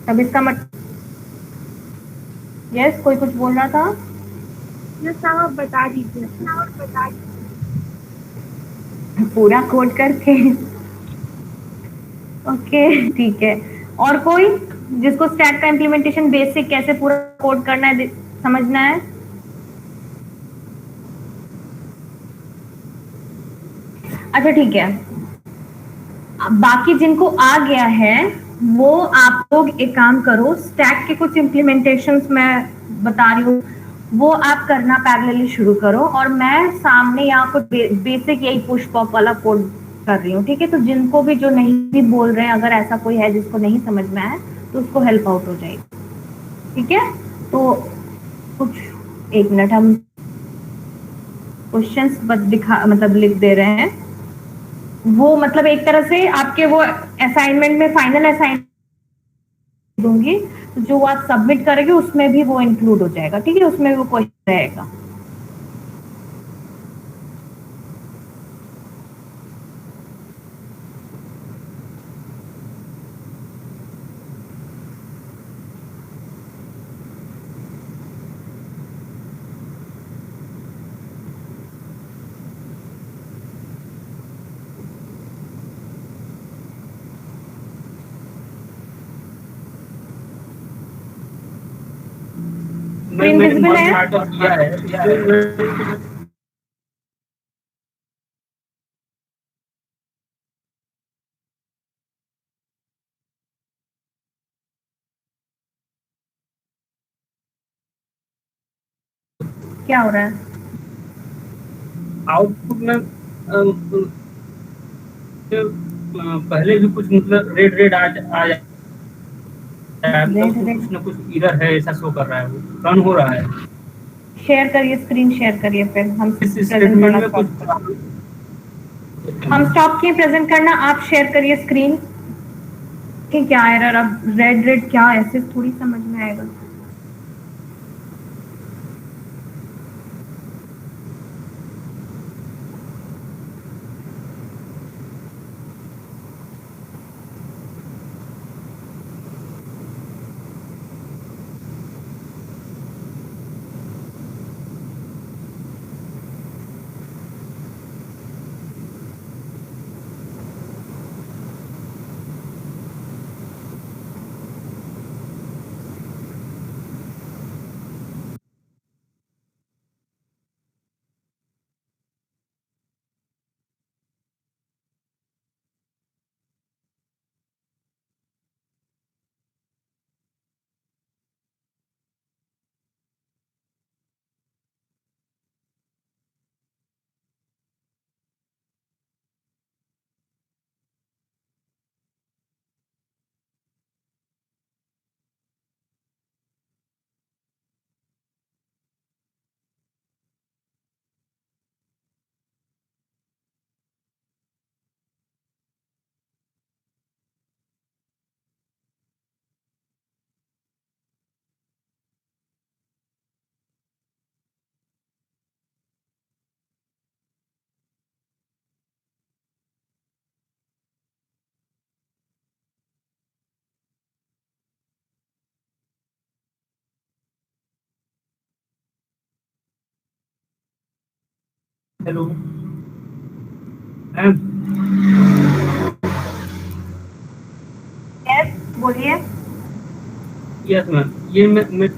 अब इसका यस, कोई कुछ बोल रहा था? यस साहब, आप बता दीजिए। पूरा कोड करके? ओके, ठीक है। और कोई जिसको स्टैक का इम्प्लीमेंटेशन बेसिक कैसे पूरा कोड करना है समझना है? अच्छा ठीक है, बाकी जिनको आ गया है वो आप लोग एक काम करो, स्टैक के कुछ इम्प्लीमेंटेशंस मैं बता रही हूँ वो आप करना पैरेलली शुरू करो, और मैं सामने यहाँ कुछ बेसिक यही पुश पॉप वाला कोड कर रही हूँ, ठीक है? तो जिनको भी जो नहीं भी बोल रहे हैं, अगर ऐसा कोई है जिसको नहीं समझ में आए तो उसको हेल्प आउट हो जाएगी, ठीक है? तो कुछ 1 मिनट हम क्वेश्चंस बस दिखा मतलब लिख दे रहे हैं, वो मतलब एक तरह से आपके वो असाइनमेंट में फाइनल असाइनमेंट दूंगी, तो जो आप सबमिट करेंगे उसमें भी वो इंक्लूड हो जाएगा, ठीक है? उसमें भी वो क्वेश्चन रहेगा। स्क्रीन विजिबल है? किया है। क्या हो रहा है? आउटपुट में पहले भी कुछ मतलब रेड रेड आ जाता है, मतलब कुछ ना कुछ इरर है ऐसा शो कर रहा है, वो रन हो रहा है। शेयर करिए, स्क्रीन शेयर करिए, फिर हम इस प्रेजेंट स्टेटमेंट करना में कुछ हम स्टॉप किए प्रेजेंट करना, आप शेयर करिए स्क्रीन कि क्या एरर, अब रेड रेड क्या ऐसे थोड़ी समझ में आएगा। हेलो यस, बोलिए। यस मैम,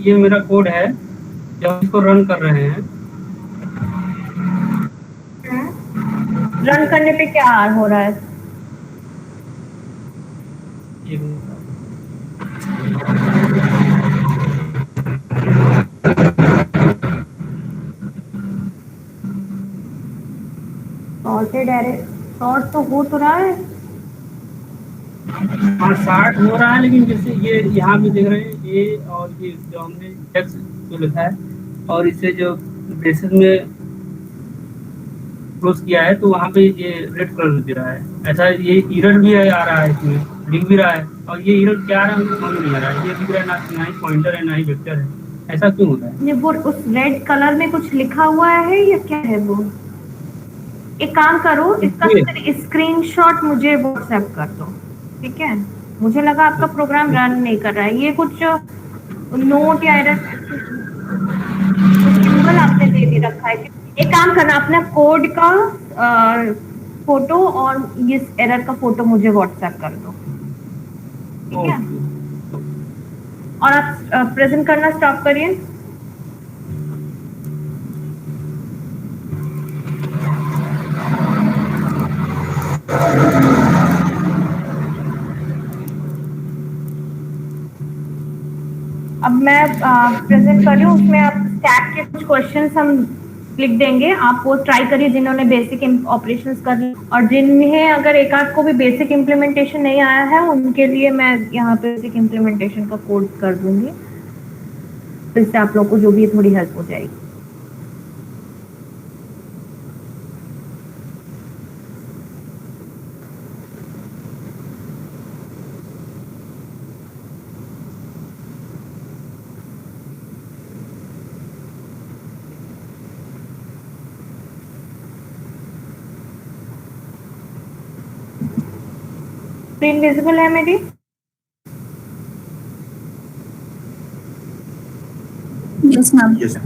ये मेरा कोड है जब इसको रन कर रहे हैं। रन करने पे क्या हो रहा है? सॉर्टेड एरर, सॉर्ट तो हो तो रहा है। हाँ, 60 हो रहा है, लेकिन जैसे ये यहाँ भी देख रहे हैं, ये और ये जो हमने टेक्स्ट जो लिखा है और इसे जो ब्रेसेस में क्लोज किया है, तो वहाँ पे ये रेड कलर दे रहा है। ऐसा ये एरर भी है, आ रहा है, इसमें लिख भी रहा है, और ये एरर क्या आ रहा है मुझे समझ नहीं आ रहा है। ये दिख रहा है ना ही पॉइंटर है ना ही वेक्टर है, ऐसा क्यों होता है? ये वो उस रेड कलर में कुछ लिखा हुआ है या क्या है वो? एक काम करो, इसका स्क्रीनशॉट मुझे व्हाट्सएप कर दो, ठीक है? मुझे लगा आपका प्रोग्राम रन नहीं कर रहा है, ये कुछ नोट या एरर सिंबल आपने दे दे रखा है। एक काम करना, अपना कोड का फोटो और इस एरर का फोटो मुझे व्हाट्सएप कर दो, ठीक है? ओके। और आप प्रेजेंट करना स्टॉप करिए। अब मैं प्रेजेंट कर रही हूँ, उसमें आप स्टैक के कुछ क्वेश्चंस हम लिख देंगे, आप वो ट्राई करिए जिन्होंने बेसिक ऑपरेशंस कर ली, और जिन्हें अगर एक आध को भी बेसिक इम्प्लीमेंटेशन नहीं आया है उनके लिए मैं यहाँ पे बेसिक इम्प्लीमेंटेशन का कोड कर दूंगी, तो इससे आप लोग को जो भी थोड़ी हेल्प हो जाएगी। स्क्रीन विजिबल है मेरी? Yes ma'am. यस।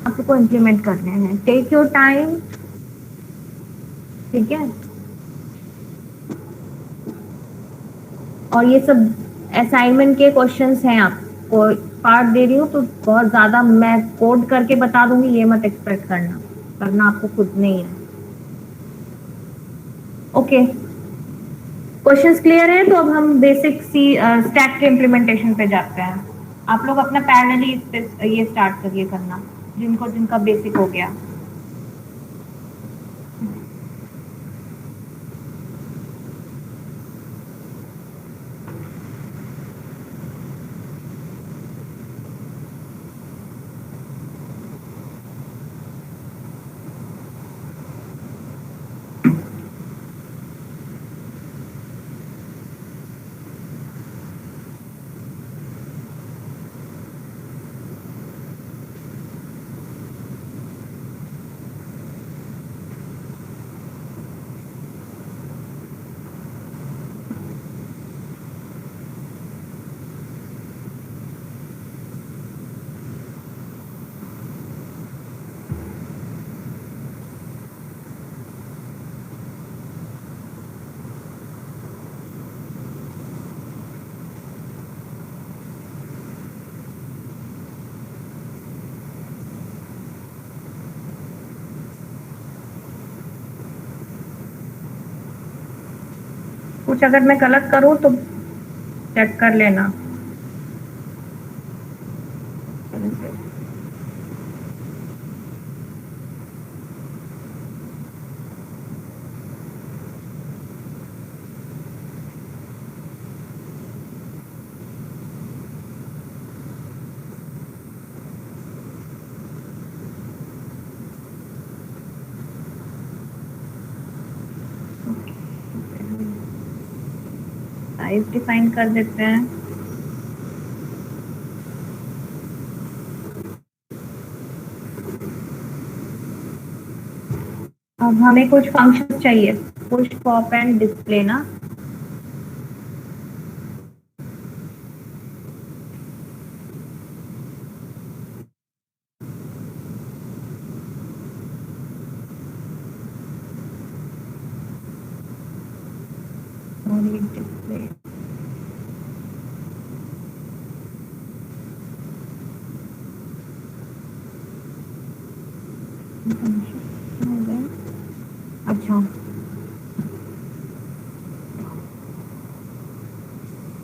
आपको इम्प्लीमेंट करने हैं, टेक योर टाइम, ठीक है? और ये सब असाइनमेंट के क्वेश्चंस हैं, आपको पार्ट दे रही हूँ तो बहुत ज्यादा मैं कोड करके बता दूंगी, ये मत एक्सपेक्ट करना, करना आपको खुद नहीं है। ओके, क्वेश्चंस क्लियर है? तो अब हम बेसिक सी स्टैक के इम्प्लीमेंटेशन पे जाते हैं। आप लोग अपना पैरेलली ये स्टार्ट करिए करना, जिनका बेसिक हो गया। कुछ अगर मैं गलत करूं तो चेक कर लेना। साइज डिफाइन कर देते हैं। अब हमें कुछ फंक्शन चाहिए, पुश पॉप एंड डिस्प्ले ना। डिस्प्ले अच्छा,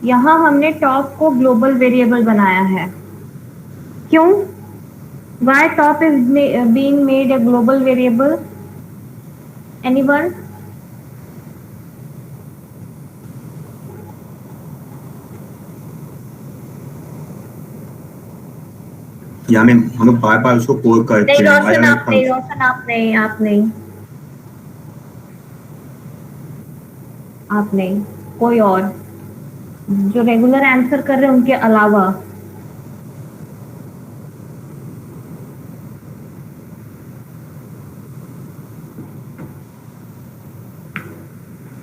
यहाँ हमने टॉप को ग्लोबल वेरिएबल बनाया है। क्यों? Why top is being made a global variable? Anyone? या में हम लोग बार बार उसको कोड करते नहीं हैं। रोशन आप नहीं, रोशन आप नहीं, आप नहीं, कोई और जो रेगुलर आंसर कर रहे हैं उनके अलावा।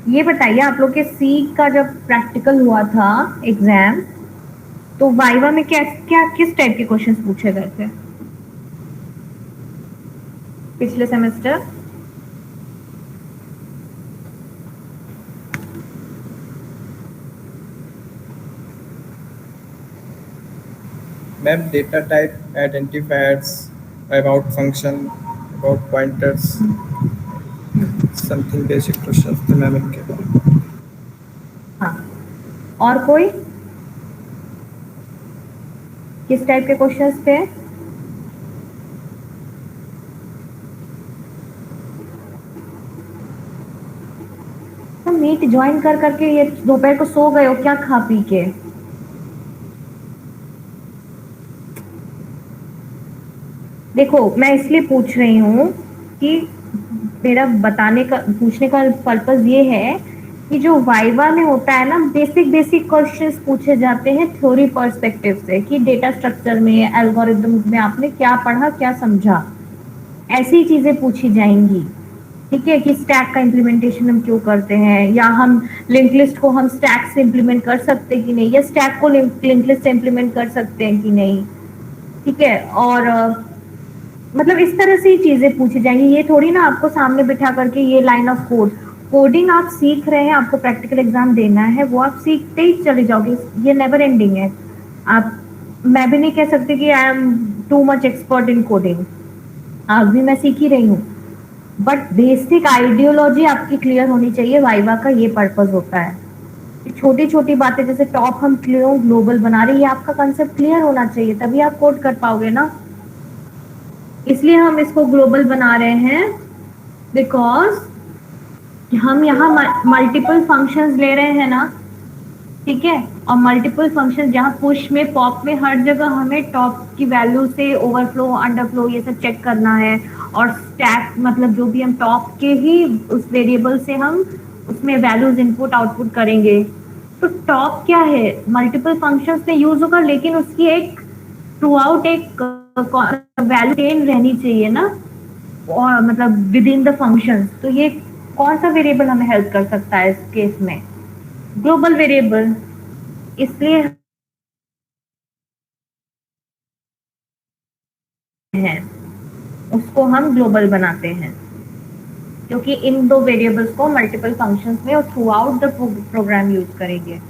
ये बताइए, आप लोग के सी का जब प्रैक्टिकल हुआ था एग्जाम, तो वाइवा में क्या क्या किस टाइप के क्वेश्चंस पूछे गए थे पिछले semester? Ma'am data type, identifiers, about function, about pointers, something basic questions थे मैम इनके। हाँ, और कोई किस टाइप के क्वेश्चंस थे? तो मीट ज्वाइन कर करके ये दोपहर को सो गए हो क्या खा पी के? देखो मैं इसलिए पूछ रही हूँ कि मेरा बताने का, पूछने का पर्पस ये है कि जो वाइवा में होता है ना, बेसिक क्वेश्चंस पूछे जाते हैं थ्योरी पर्सपेक्टिव से, कि डेटा स्ट्रक्चर में, एल्गोरिथम में आपने क्या पढ़ा, क्या समझा, ऐसी चीजें पूछी जाएंगी। ठीक है, कि स्टैक का इम्प्लीमेंटेशन हम क्यों करते हैं, या हम लिंक लिस्ट को हम स्टैक से इम्प्लीमेंट कर सकते हैं कि नहीं, या स्टैक को लिंक लिस्ट से इम्प्लीमेंट कर सकते हैं कि नहीं। ठीक है, और मतलब इस तरह से ही चीजें पूछी जाएंगी। ये थोड़ी ना आपको सामने बिठा करके ये लाइन ऑफ कोडिंग आप सीख रहे हैं, आपको प्रैक्टिकल एग्जाम देना है, वो आप सीखते ही चले जाओगे, ये नेवर एंडिंग है। आप, मैं भी नहीं कह सकती कि I am too much expert in coding, आज भी मैं सीख ही रही हूँ, बट बेसिक आइडियोलॉजी आपकी क्लियर होनी चाहिए। वाइवा का ये पर्पस होता है, छोटी छोटी बातें जैसे टॉप हम क्यों ग्लोबल बना रहे हैं, ये आपका कंसेप्ट क्लियर होना चाहिए, तभी आप कोड कर पाओगे ना। इसलिए हम इसको ग्लोबल बना रहे हैं, बिकॉज हम यहाँ मल्टीपल फंक्शंस ले रहे हैं ना। ठीक है, और मल्टीपल फंक्शंस जहाँ पुश में, पॉप में, हर जगह हमें टॉप की वैल्यू से ओवरफ्लो, अंडरफ्लो ये सब चेक करना है, और स्टैक मतलब जो भी हम टॉप के ही उस वेरिएबल से हम उसमें वैल्यूज इनपुट आउटपुट करेंगे। तो टॉप क्या है, मल्टीपल फंक्शंस में यूज होगा, लेकिन उसकी एक थ्रू आउट एक वैल्यू चेन रहनी चाहिए ना, और मतलब विद इन द फंक्शंस। तो ये कौन सा वेरिएबल हमें हेल्प कर सकता है इस केस में? Global variable. इसलिए है उसको हम ग्लोबल बनाते हैं, क्योंकि इन दो वेरिएबल्स को मल्टीपल फंक्शंस में और through out the program use करेंगे।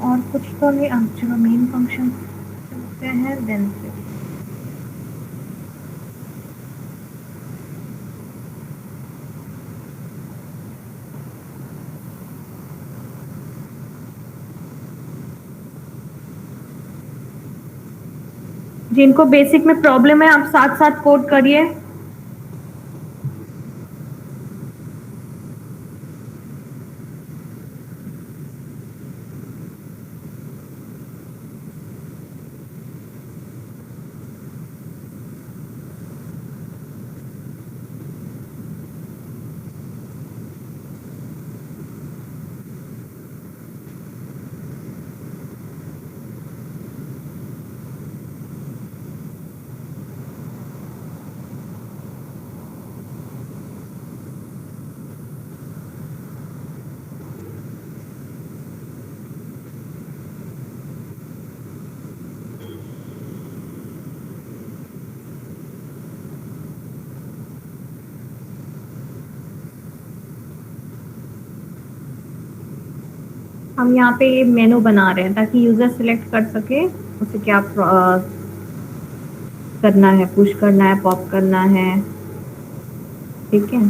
और कुछ तो नहीं, चलो मेन फंक्शन हैं, देन से जिनको बेसिक में प्रॉब्लम है आप साथ साथ कोड करिए। हम यहाँ पे ये मेनू बना रहे हैं ताकि यूजर सिलेक्ट कर सके उसे क्या करना है, पुश करना है, पॉप करना है, ठीक है।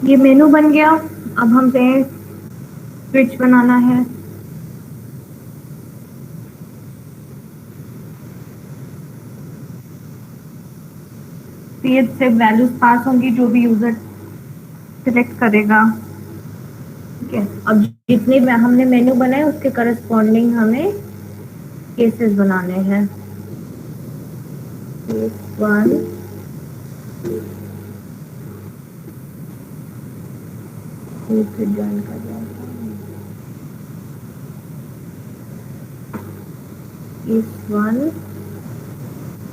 ये मेनू बन गया। अब हमसे स्विच बनाना है। से वैल्यूज पास होंगी जो भी यूजर सिलेक्ट करेगा, ठीक है। अब जितने हमने मेनू बनाए उसके करस्पॉन्डिंग हमें केसेस बनाने हैं। केस 1, फिर ज्वाइन कर जाता है केस 1,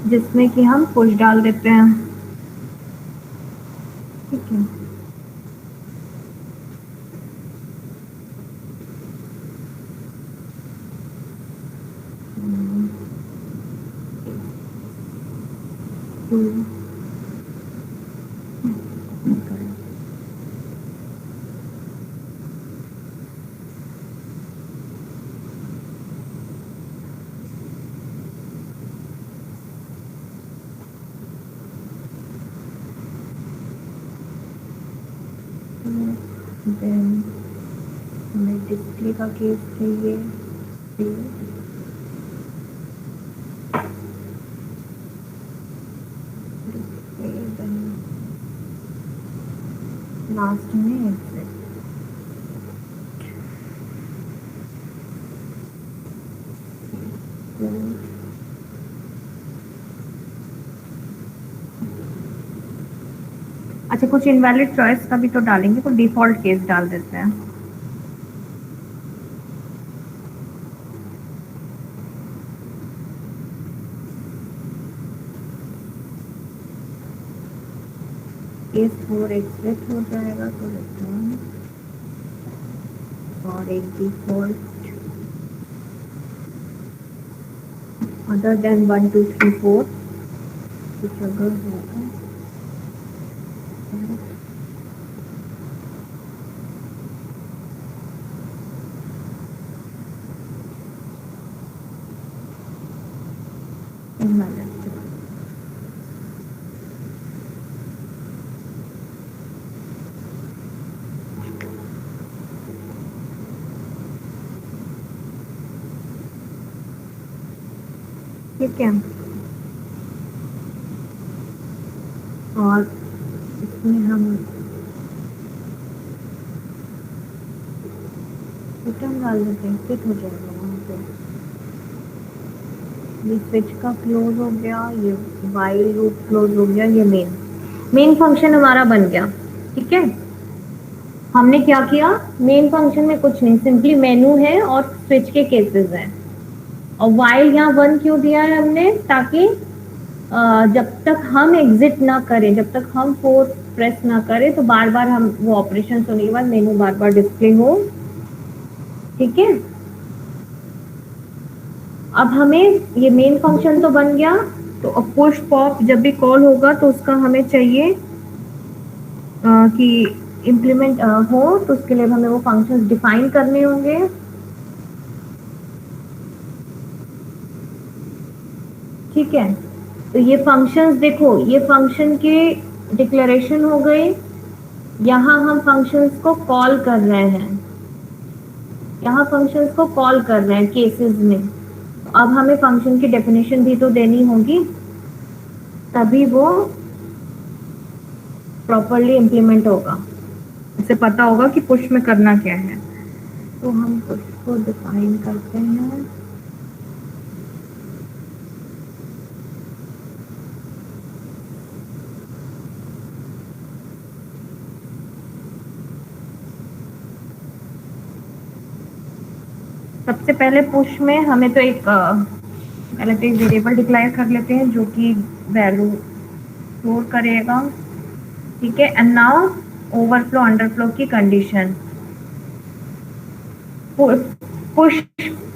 जिसमें कि हम पुश डाल देते हैं, ठीक है। देन हमें डिस्प्ले का केस चाहिए, लास्ट में एग्जिट। अच्छा, कुछ इनवैलिड चॉइस का भी तो डालेंगे, तो डिफॉल्ट केस डाल देते हैं। केस 4 एग्जिट हो जाएगा तो रिटर्न, और एक डिफॉल्ट अदर देन 1 2 3 4 कुछ अगर होगा ठीक है। और इसमें हम रिटर्न डाल देते हैं, फिट हो जाएगा वहाँ पे। ये स्विच का क्लोज हो गया, ये वाइल लूप क्लोज हो गया, ये मेन फंक्शन हमारा बन गया, ठीक है। हमने क्या किया, मेन फंक्शन में कुछ नहीं, सिंपली मेनू है और स्विच के केसेस हैं। और वाइल यहाँ 1 क्यों दिया है हमने, ताकि जब तक हम एग्जिट ना करें, जब तक हम फोर्स प्रेस ना करें, तो बार बार हम वो ऑपरेशन होने के बाद मेनू बार बार डिस्प्ले हो। ठीक है, अब हमें ये मेन फंक्शन तो बन गया, तो अब पुश पॉप जब भी कॉल होगा तो उसका हमें चाहिए कि इम्प्लीमेंट हो, तो उसके लिए हमें वो फंक्शंस डिफाइन करने होंगे। ठीक है, तो ये फंक्शंस देखो, ये फंक्शन के डिक्लेरेशन हो गए। यहाँ हम फंक्शंस को कॉल कर रहे हैं, यहाँ फंक्शंस को कॉल कर रहे हैं केसेस में। तो अब हमें फंक्शन की डेफिनेशन भी तो देनी होगी, तभी वो प्रॉपरली इम्प्लीमेंट होगा, इसे पता होगा कि पुश में करना क्या है। तो हम पुश को डिफाइन करते हैं। सबसे पहले पुश में हमें तो एक पहले तो एक वेरिएबल डिक्लेयर कर लेते हैं जो कि वैल्यू स्टोर करेगा। ठीक है, एंड नाउ ओवरफ्लो अंडरफ्लो की कंडीशन। पुश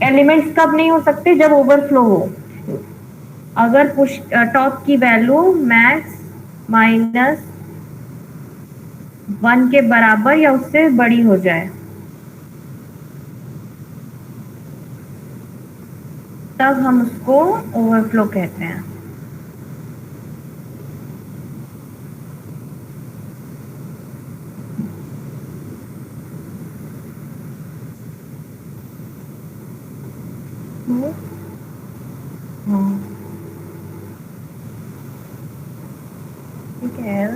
एलिमेंट्स कब नहीं हो सकते, जब ओवरफ्लो हो। अगर पुश टॉप की वैल्यू मैक्स माइनस 1 के बराबर या उससे बड़ी हो जाए, तब हम उसको ओवरफ्लो कहते हैं। ठीक है,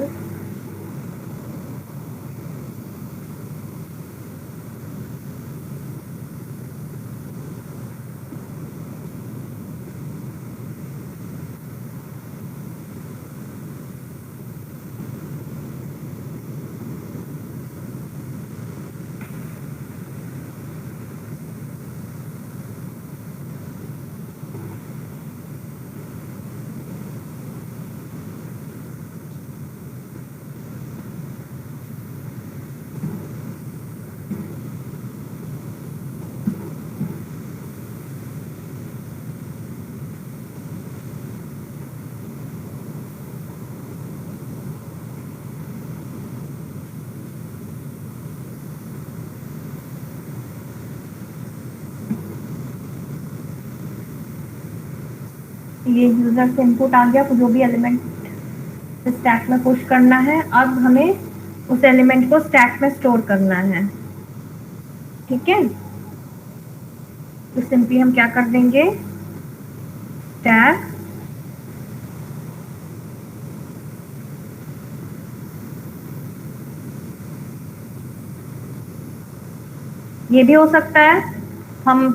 ये यूजर से इनपुट आ गया, जो भी एलिमेंट स्टैक में पुश करना है, अब हमें उस एलिमेंट को स्टैक में स्टोर करना है। ठीक है, तो सिंपली हम क्या कर देंगे, स्टैक ये भी हो सकता है हम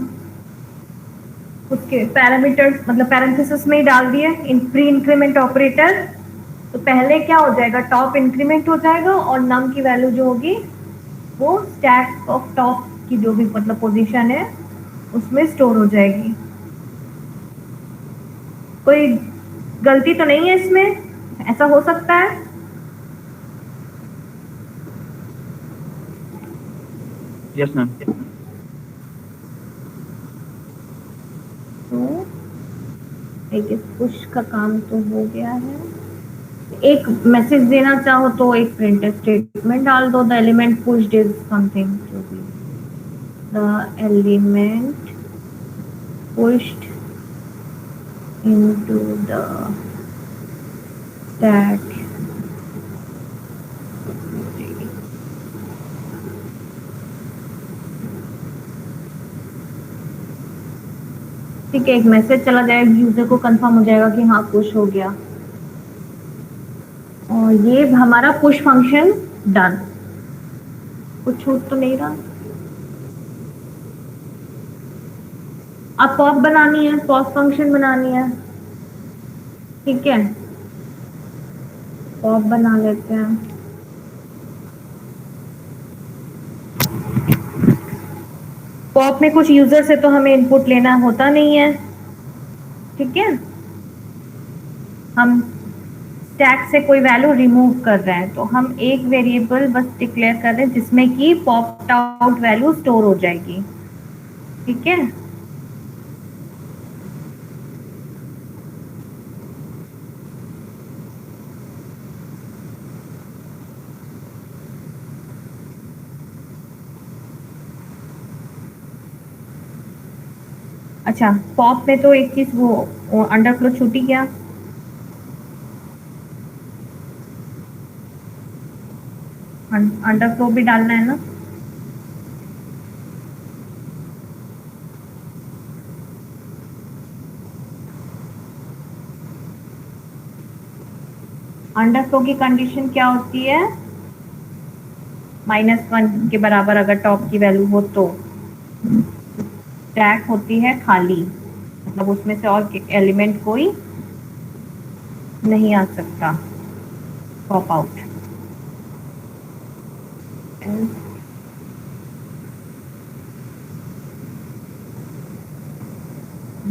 उसके पैरामीटर्स मतलब पैरेंथेसिस में ही डाल दिए इन प्री इंक्रीमेंट ऑपरेटर। तो पहले क्या हो जाएगा, टॉप इंक्रीमेंट हो जाएगा और नम की वैल्यू जो होगी वो स्टैक ऑफ टॉप की जो भी मतलब पोजीशन है उसमें स्टोर हो जाएगी। कोई गलती तो नहीं है इसमें, ऐसा हो सकता है। Yes ma'am. तो एक पुश का काम तो हो गया है। एक मैसेज देना चाहो तो एक प्रिंट स्टेटमेंट डाल दो, the element pushed is something, जो भी the element pushed into the stack ठीक है, एक मैसेज चला जाएगा, यूजर को कंफर्म हो जाएगा कि हाँ पुश हो गया, और ये हमारा पुश फंक्शन डन। कुछ छूट तो नहीं रहा। अब पॉप बनानी है, पॉप फंक्शन बनानी है। ठीक है, पॉप बना लेते हैं। पॉप में कुछ यूजर से तो हमें इनपुट लेना होता नहीं है, ठीक है। हम स्टैक से कोई वैल्यू रिमूव कर रहे हैं, तो हम एक वेरिएबल बस डिक्लेयर कर रहे हैं जिसमें कि पॉप्ड आउट वैल्यू स्टोर हो जाएगी, ठीक है। अच्छा, पॉप में तो एक चीज वो अंडरफ्लो छूट ही गया। अंडरफ्लो भी डालना है ना। अंडरफ्लो की कंडीशन क्या होती है? -1 के बराबर अगर टॉप की वैल्यू हो तो स्टैक होती है खाली, मतलब उसमें से और एलिमेंट कोई नहीं आ सकता पॉप आउट।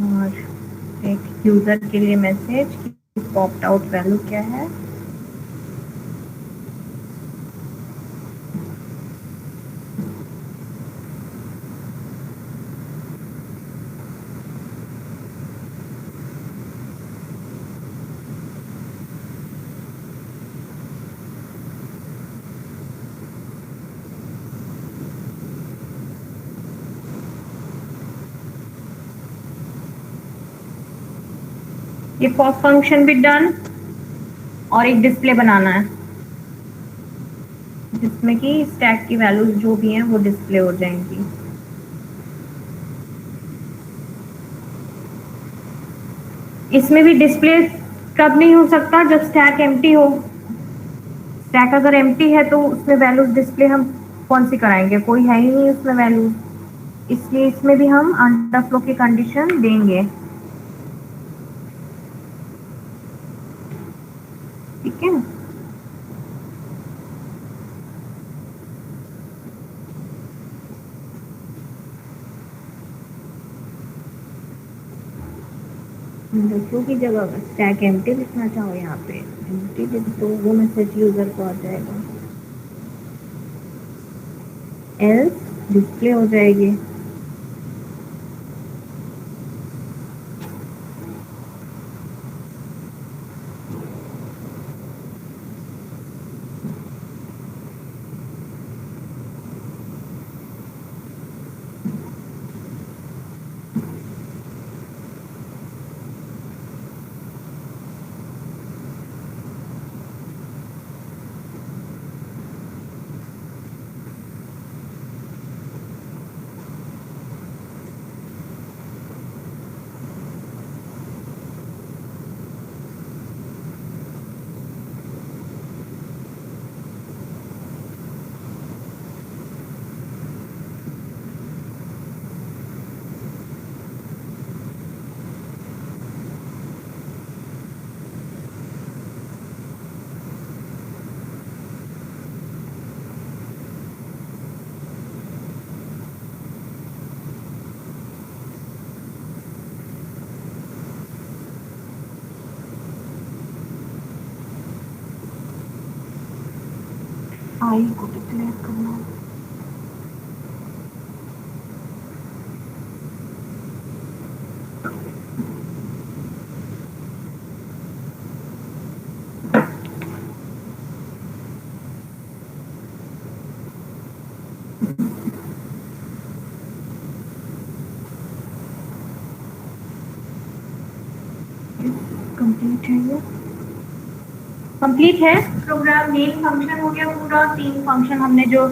और एक यूजर के लिए मैसेज कि पॉप्ड आउट वैल्यू क्या है। ये पॉप फंक्शन भी डन, और एक डिस्प्ले बनाना है जिसमें कि स्टैक की वैल्यूज जो भी हैं वो डिस्प्ले हो जाएंगी। इसमें भी डिस्प्ले कब नहीं हो सकता? जब स्टैक एम्प्टी हो। स्टैक अगर एम्प्टी है तो उसमें वैल्यूज डिस्प्ले हम कौन सी कराएंगे? कोई है ही नहीं उसमें वैल्यूज, इसलिए इसमें भी हम अंडरफ्लो की कंडीशन देंगे, ठीक है। अंडरफ्लो की जगह स्टैक एम्प्टी लिखना चाहो, यहाँ पे एम्प्टी लिख दो, वो मैसेज यूजर को आ जाएगा, एल्स डिस्प्ले हो जाएगी। आई को डिक्लेयर करना, कंप्लीट है ये, कंप्लीट है प्रोग्राम। मेन फंक्शन हो गया पूरा, 3 फंक्शन हमने जो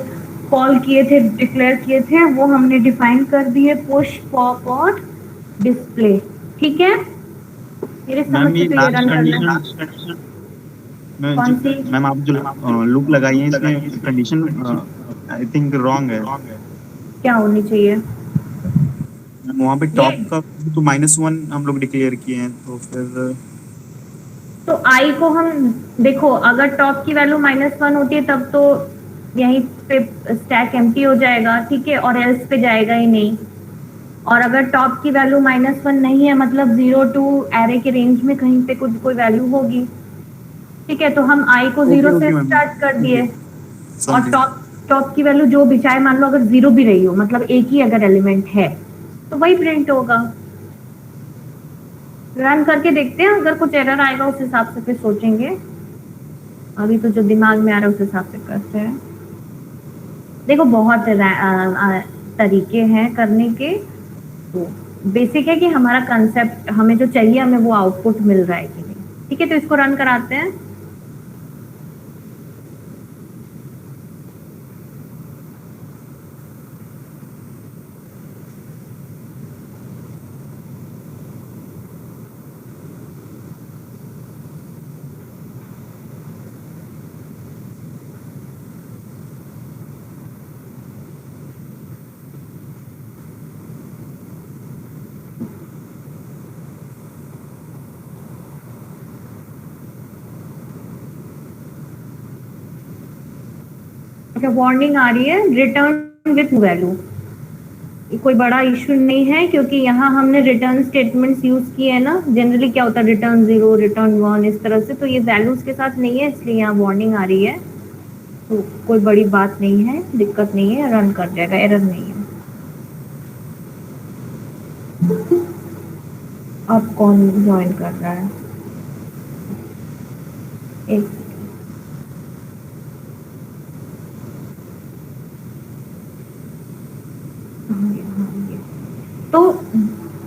कॉल किए थे, डिक्लेयर किए थे, वो हमने डिफाइन कर दिए, पुश, पॉप और डिस्प्ले, ठीक है। मेरे समझ से तो ये रन करना है। कौन सी? मैम आप जो लूप लगाई है इसमें कंडीशन आई थिंक रॉन्ग है। क्या होनी चाहिए? वहाँ पे टॉप का तो -1 हम लोग डिक्लेयर किए हैं, तो फिर तो आई को हम देखो, अगर टॉप की वैल्यू -1 होती है तब तो यहीं पे स्टैक एम्प्टी हो जाएगा, ठीक है, और एल्स पे जाएगा ही नहीं। और अगर टॉप की वैल्यू -1 नहीं है, मतलब 0 टू एरे के रेंज में कहीं पे कुछ कोई वैल्यू होगी, ठीक है, तो हम आई को 0 से मैम। स्टार्ट कर दिए, और समझे। टॉप की वैल्यू जो भी, चाहे मान लो अगर 0 भी रही हो, मतलब एक ही अगर एलिमेंट है तो वही प्रिंट होगा। रन करके देखते हैं, अगर कुछ एरर आएगा उस हिसाब से फिर सोचेंगे। अभी तो जो दिमाग में आ रहा है उस हिसाब से करते हैं। देखो बहुत तरीके हैं करने के, तो बेसिक है कि हमारा कंसेप्ट, हमें जो चाहिए हमें वो आउटपुट मिल रहा है कि नहीं, ठीक है। तो इसको रन कराते हैं। अच्छा, वार्निंग आ रही है रिटर्न विथ वैल्यू। कोई बड़ा इशू नहीं है, क्योंकि यहाँ हमने रिटर्न स्टेटमेंट्स यूज किए हैं ना। जनरली क्या होता है, रिटर्न 0, रिटर्न 1, इस तरह से। तो ये वैल्यूज के साथ नहीं है, इसलिए यहाँ वार्निंग आ रही है। तो कोई बड़ी बात नहीं है, दिक्कत नहीं है, रन कर जाएगा, एरर नहीं है। अब कौन ज्वाइन कर रहा है? एक तो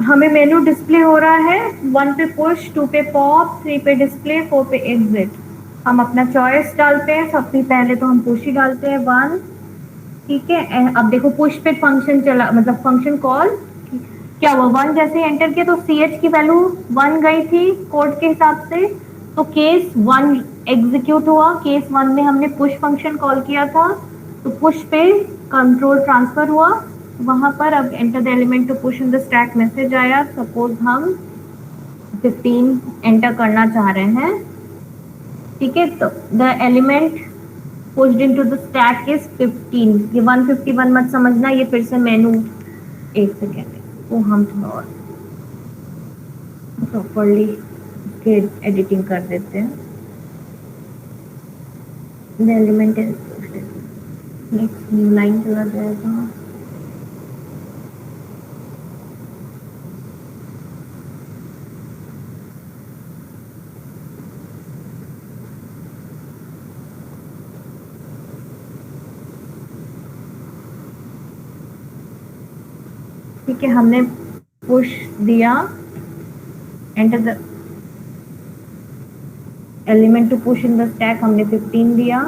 हमें मेनू डिस्प्ले हो रहा है। 1 पे पुश, 2 पे पॉप, 3 पे डिस्प्ले, 4 पे एग्जिट। हम अपना चॉइस डालते हैं। सबसे पहले तो हम पुश ही डालते हैं 1, ठीक है। अब देखो पुश पे फंक्शन चला, मतलब फंक्शन कॉल क्या हुआ, 1 जैसे एंटर किया तो ch की वैल्यू 1 गई थी कोड के हिसाब से, तो केस 1 एग्जीक्यूट हुआ। केस 1 में हमने पुश फंक्शन कॉल किया था, तो पुश पे कंट्रोल ट्रांसफर हुआ वहां पर। अब enter the element to push in the stack message आया। सपोज हम 15 एंटर करना चाह रहे हैं, ठीक है। तो the element pushed into the stack is 15। ये 151 मत समझना, ये फिर से मेनू, एक सेकेंड, तो हम थोड़ा और प्रॉपरली एडिटिंग कर देते हैं। The element is next new line चला जाएगा। ठीक है, हमने पुश दिया, enter the element to push in the stack, हमने 15 दिया।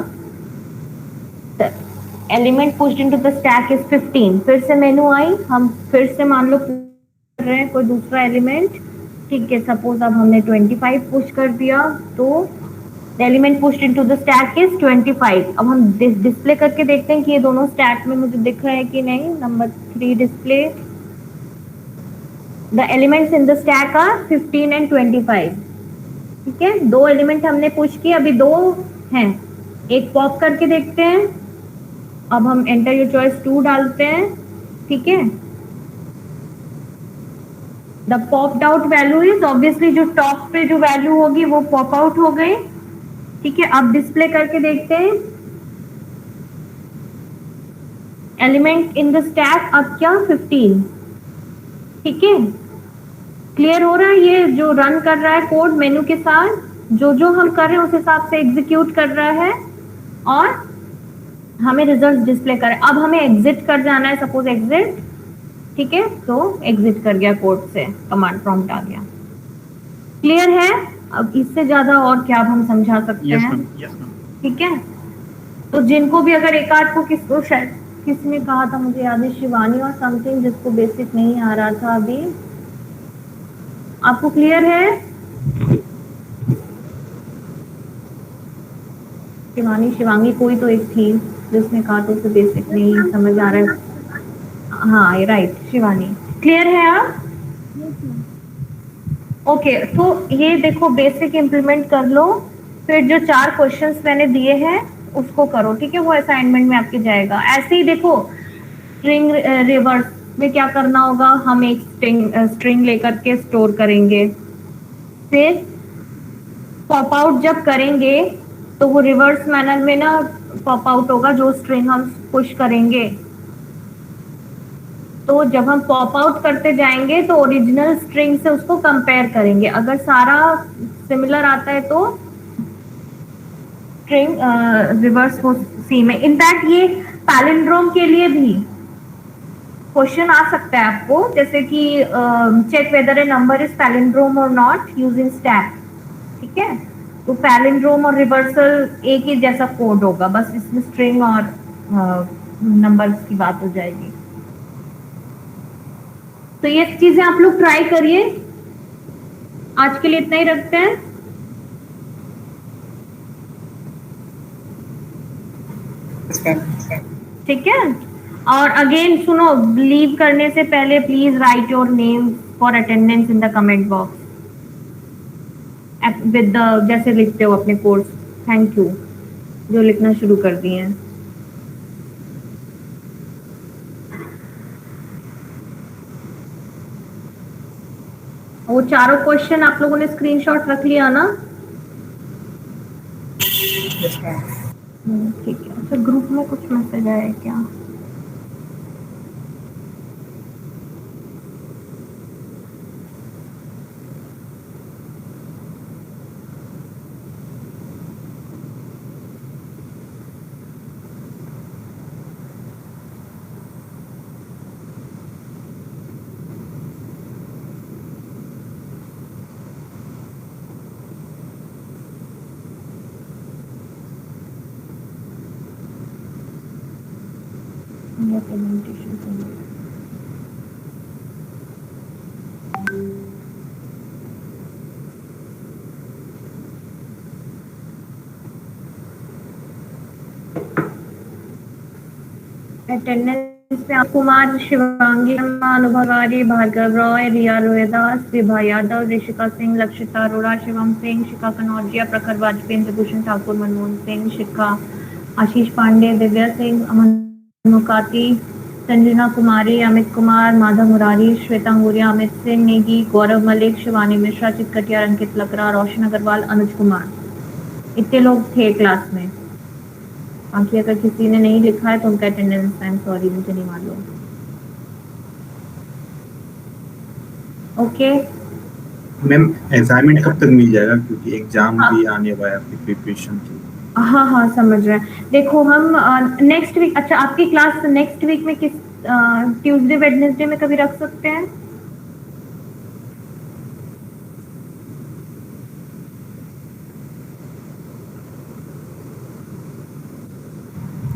Element pushed into the stack is 15। फिर से मेनू आई, हम फिर से मान लो कर रहे हैं कोई दूसरा एलिमेंट, ठीक है। सपोज अब हमने 25 पुश कर दिया, तो the element pushed into the stack is 25। अब हम डिस्प्ले करके देखते हैं कि ये दोनों स्टैक में मुझे दिख रहा है कि नहीं। Number 3 display, the elements in the stack are 15 and 25, ठीक है। 2 एलिमेंट हमने पुश किए, अभी 2 हैं, एक पॉप करके देखते हैं। अब हम एंटर योर चॉइस 2 डालते हैं, ठीक है। The popped out value is, obviously जो टॉप पे जो वैल्यू होगी वो पॉप आउट हो गई, ठीक है। अब डिस्प्ले करके देखते हैं, एलिमेंट इन द स्टैक अब क्या 15, ठीक है। क्लियर हो रहा है, ये जो रन कर रहा है कोड मेनू के साथ, जो हम कर रहे हैं उस हिसाब से एग्जीक्यूट कर रहा है और हमें रिजल्ट डिस्प्ले कर। अब हमें एग्जिट कर जाना है, सपोज एग्जिट, ठीक है। तो एग्जिट कर गया कोड से, कमांड प्रॉम्प्ट आ गया। क्लियर है? अब इससे ज्यादा और क्या अब हम समझा सकते हैं? ठीक है। तो जिनको भी अगर एक आध को किसको शायद किसने कहा था, मुझे याद है शिवानी और समथिंग, जिसको बेसिक नहीं आ रहा था अभी, आपको क्लियर है? शिवानी, शिवांगी, कोई तो एक थी जिसने कहा तो उसे बेसिक नहीं समझ आ रहा है। हाँ, ये राइट, शिवानी। क्लियर है आप? ओके, तो ये देखो बेसिक इम्प्लीमेंट कर लो। फिर जो 4 क्वेश्चंस मैंने दिए हैं उसको करो, ठीक है, वो असाइनमेंट में आपके जाएगा। ऐसे ही देखो स्ट्रिंग रिवर्स में क्या करना होगा, हम एक स्ट्रिंग लेकर के स्टोर करेंगे, फिर पॉप आउट जब करेंगे तो वो रिवर्स मैनर में ना पॉप आउट होगा जो स्ट्रिंग हम पुश करेंगे। तो जब हम पॉप आउट करते जाएंगे तो ओरिजिनल स्ट्रिंग से उसको कंपेयर करेंगे, अगर सारा सिमिलर आता है तो स्ट्रिंग रिवर्स हो सी में। इनफैक्ट ये पैलिंड्रोम के लिए भी क्वेश्चन आ सकता है आपको, जैसे कि check whether a number is palindrome और नॉट यूजिंग स्टैक, ठीक है। तो पैलिंड्रोम और रिवर्सल एक ही जैसा कोड होगा, बस इसमें स्ट्रिंग और नंबर्स की बात हो जाएगी। तो ये चीजें आप लोग ट्राई करिए। आज के लिए इतना ही रखते हैं। ठीक है, और अगेन सुनो, लीव करने से पहले please right your name for attendance in the comment box with the, जैसे लिखते हो अपने कोर्स। थैंक यू जो लिखना शुरू कर दिए हैं। वो चारों क्वेश्चन आप लोगों ने स्क्रीनशॉट रख लिया ना? Yes, ma'am. ठीक है। अच्छा, ग्रुप में कुछ मैसेज आया है क्या? या प्रेजेंटेशन अटेंडेंस पे कुमार, शिवांगी, अनुभवारी, भार्गव रॉय, रिया रोहिदास, विभा यादव, ऋषिका सिंह, लक्षिता अरोड़ा, शिवम सिंह, शिखा कनौजिया, प्रखर वाजपेयी, इंद्रभूषण ठाकुर, मनमोहन सिंह, शिखा, आशीष पांडे, दिव्या सिंह, अमन मुकाती, संजना कुमारी, अमित कुमार, माधव मुरारी, श्वेता अंगुरिया, अमित सिंह नेगी, गौरव मलिक, शिवानी मिश्रा, चितकटिया, अंकित लकड़ा, रोशन अग्रवाल, अनुज कुमार, इतने लोग थे क्लास में। बाकी अगर किसी ने नहीं लिखा है तो उनका अटेंडेंस टाइम, सॉरी मुझे नहीं मालूम। ओके मैम असाइनमेंट कब तक मिल जाएगा, क्योंकि एग्जाम भी आने वाला है आपकी प्रिपरेशन की। हाँ हाँ समझ रहे हैं। देखो हम नेक्स्ट वीक, अच्छा आपकी क्लास नेक्स्ट वीक में किस ट्यूसडे वेडनेसडे में कभी रख सकते हैं?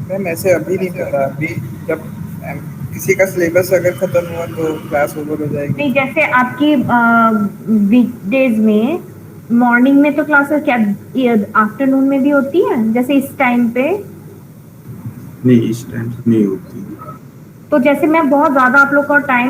मैम ऐसे अभी नहीं पता, अभी जब किसी का सिलेबस अगर खत्म हुआ तो क्लास ओवर हो जाएगी। नहीं, जैसे आपकी वीकडेज में मॉर्निंग में तो क्लासेस क्या आफ्टरनून में भी होती है, जैसे इस टाइम पे? नहीं, इस टाइम नहीं होती। तो जैसे मैं बहुत ज्यादा आप लोग का टाइम